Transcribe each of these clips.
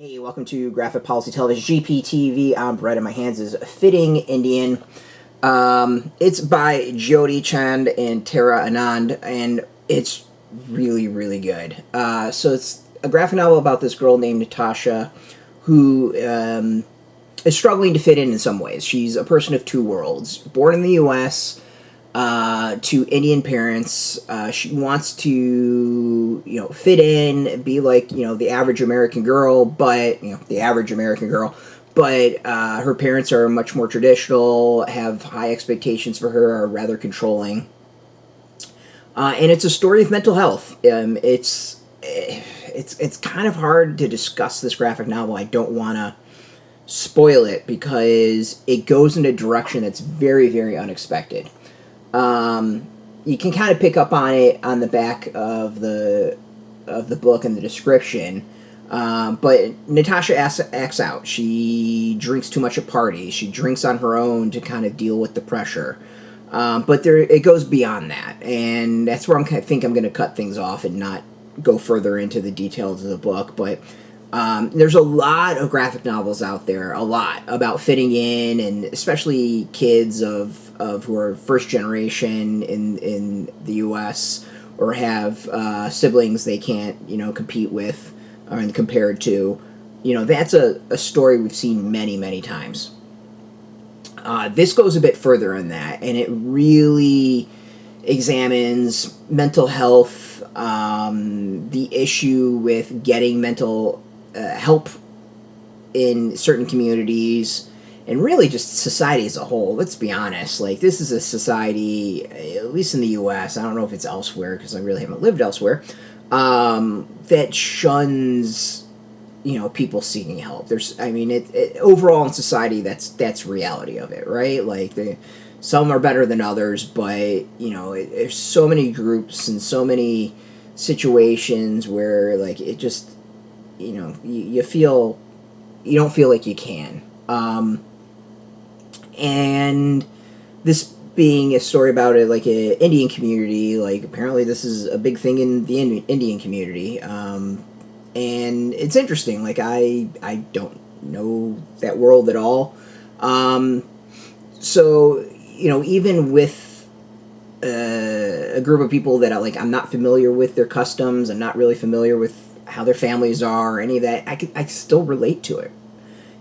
Hey, welcome to Graphic Policy Television, GPTV. I'm Brett, and my hands is Fitting Indian. It's by Jyoti Chand and Tara Anand, and it's really, really good. So it's a graphic novel about this girl named Nitasha who is struggling to fit in some ways. She's a person of two worlds. Born in the U.S., to Indian parents. She wants to, fit in, be like, the average American girl, but, her parents are much more traditional, have high expectations for her, are rather controlling. And it's a story of mental health. It's kind of hard to discuss this graphic novel. I don't want to spoil it because it goes in a direction that's very, very unexpected. You can kind of pick up on it on the back of the book and the description. But Nitasha acts out. She drinks too much at parties. She drinks on her own to kind of deal with the pressure. But it goes beyond that, and that's where I think I'm going to cut things off and not go further into the details of the book. But there's a lot of graphic novels out there, a lot about fitting in, and especially kids of who are first generation in the U.S. or have siblings they can't compete with or compared to. That's a story we've seen many times. This goes a bit further in that, and it really examines mental health, the issue with getting mental help in certain communities, and really just society as a whole. Let's be honest, this is a society, at least in the U.S., I don't know if it's elsewhere because I really haven't lived elsewhere, that shuns people seeking help. Overall in society, that's reality of it, right? Some are better than others, but there's so many groups and so many situations where it just you feel you don't feel like you can. And this being a story about an Indian community, apparently this is a big thing in the Indian community. And it's interesting. I don't know that world at all. So even with a group of people that I'm not familiar with their customs, I'm not really familiar with how their families are, or any of that, I still relate to it.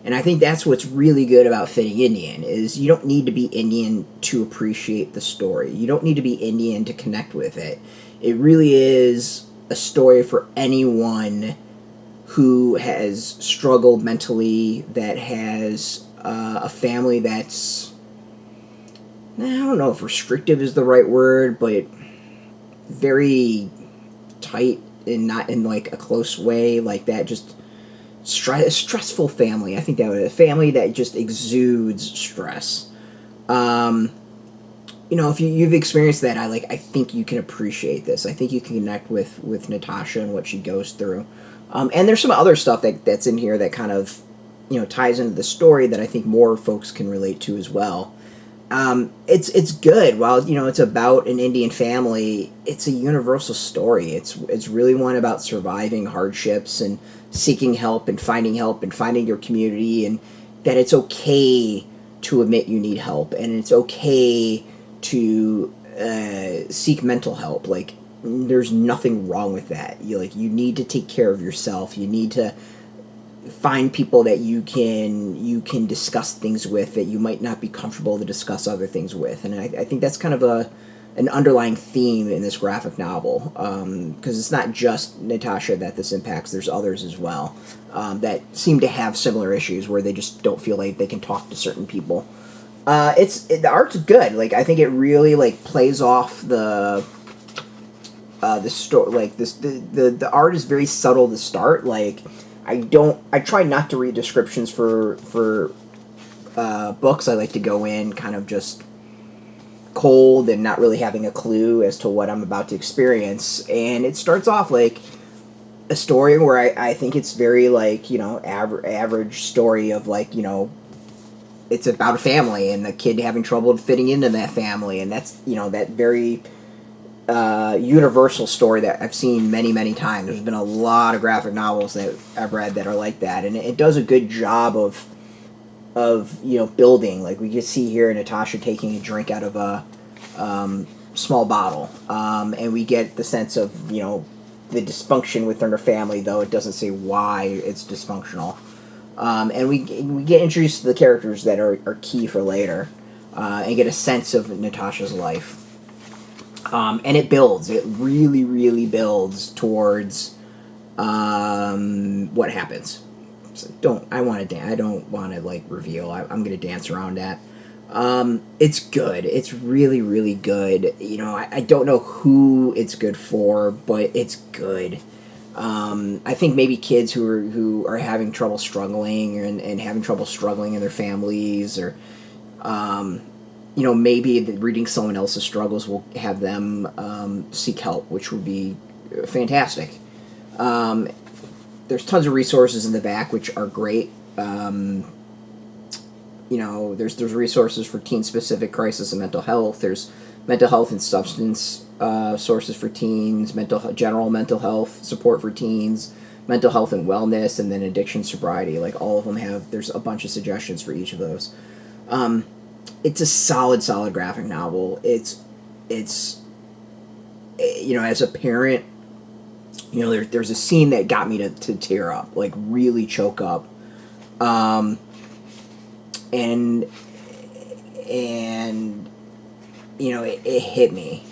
And I think that's what's really good about Fitting Indian, is you don't need to be Indian to appreciate the story. You don't need to be Indian to connect with it. It really is a story for anyone who has struggled mentally, that has a family that's, I don't know if restrictive is the right word, but very tight and not in a close way, that just stressful family. I think that a family that just exudes stress. If you've experienced that, I think you can appreciate this. I think you can connect with Nitasha and what she goes through. And there's some other stuff that's in here that kind of ties into the story that I think more folks can relate to as well. It's good. While it's about an Indian family, it's a universal story. It's really one about surviving hardships and seeking help and finding your community, and that it's okay to admit you need help, and it's okay to seek mental help. There's nothing wrong with that. You need to take care of yourself. You need to find people that you can discuss things with that you might not be comfortable to discuss other things with. And I think that's kind of an underlying theme in this graphic novel, because it's not just Nitasha that this impacts. There's others as well that seem to have similar issues where they just don't feel like they can talk to certain people. The art's good. I think it really plays off the story. The art is very subtle to start. I try not to read descriptions for books. I like to go in kind of just cold and not really having a clue as to what I'm about to experience. And it starts off like a story where I think it's very average story of it's about a family and the kid having trouble fitting into that family, and that's that very universal story that I've seen many, many times. There's been a lot of graphic novels that I've read that are like that, and it does a good job of building. Like we can see here Nitasha taking a drink out of a small bottle, and we get the sense of the dysfunction within her family, though it doesn't say why it's dysfunctional. And we get introduced to the characters that are key for later, and get a sense of Natasha's life. And it builds. It really, really builds towards what happens. So I don't want to like reveal. I'm gonna dance around that. It's good. It's really, really good. I don't know who it's good for, but it's good. I think maybe kids who are having trouble struggling and having trouble struggling in their families, or maybe reading someone else's struggles will have them seek help, which would be fantastic. There's tons of resources in the back, which are great. There's resources for teen-specific crisis and mental health. There's mental health and substance sources for teens, general mental health support for teens, mental health and wellness, and then addiction, sobriety. Like all of them there's a bunch of suggestions for each of those. It's a solid graphic novel. It's as a parent, there's a scene that got me to tear up, like really choke up. And it hit me.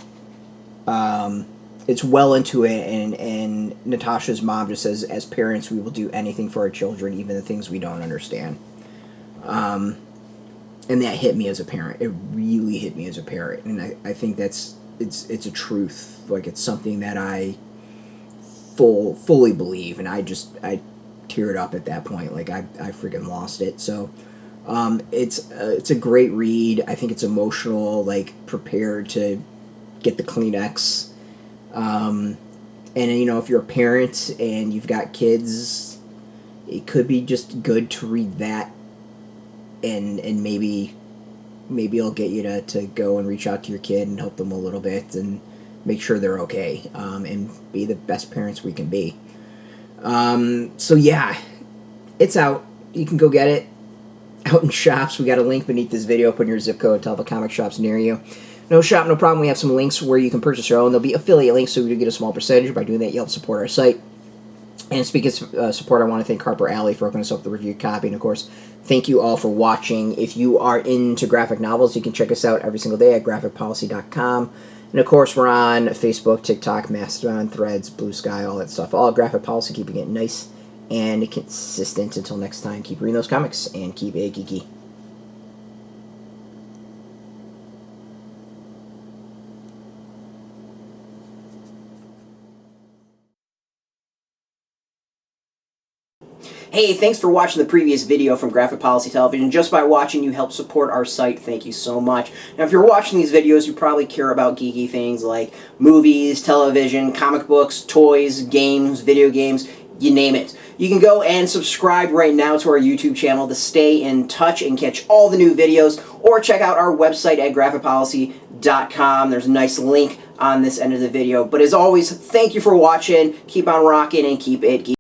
It's well into it, and Natasha's mom just says, as parents, we will do anything for our children, even the things we don't understand. And that hit me as a parent. It really hit me as a parent, and I think it's a truth. Like, it's something that I fully believe, and I teared up at that point. Like, I freaking lost it. So it's a great read. I think it's emotional, like prepared to get the Kleenex. And if you're a parent and you've got kids, it could be just good to read that, and maybe it'll get you to go and reach out to your kid and help them a little bit and make sure they're okay, and be the best parents we can be. So yeah, it's out. You can go get it out in shops. We got a link beneath this video. Put in your zip code, tell the comic shops near you. No shop, no problem. We have some links where you can purchase your own. There'll be affiliate links, so we get a small percentage. By doing that, you help support our site. And speaking of support, I want to thank Harper Alley for hooking us up with the review copy. And of course, thank you all for watching. If you are into graphic novels, you can check us out every single day at graphicpolicy.com. And of course, we're on Facebook, TikTok, Mastodon, Threads, Blue Sky, all that stuff. All Graphic Policy, keeping it nice and consistent. Until next time, keep reading those comics and keep it geeky. Hey, thanks for watching the previous video from Graphic Policy Television. Just by watching, you help support our site. Thank you so much. Now, if you're watching these videos, you probably care about geeky things like movies, television, comic books, toys, games, video games, you name it. You can go and subscribe right now to our YouTube channel to stay in touch and catch all the new videos, or check out our website at graphicpolicy.com. There's a nice link on this end of the video. But as always, thank you for watching. Keep on rocking and keep it geeky.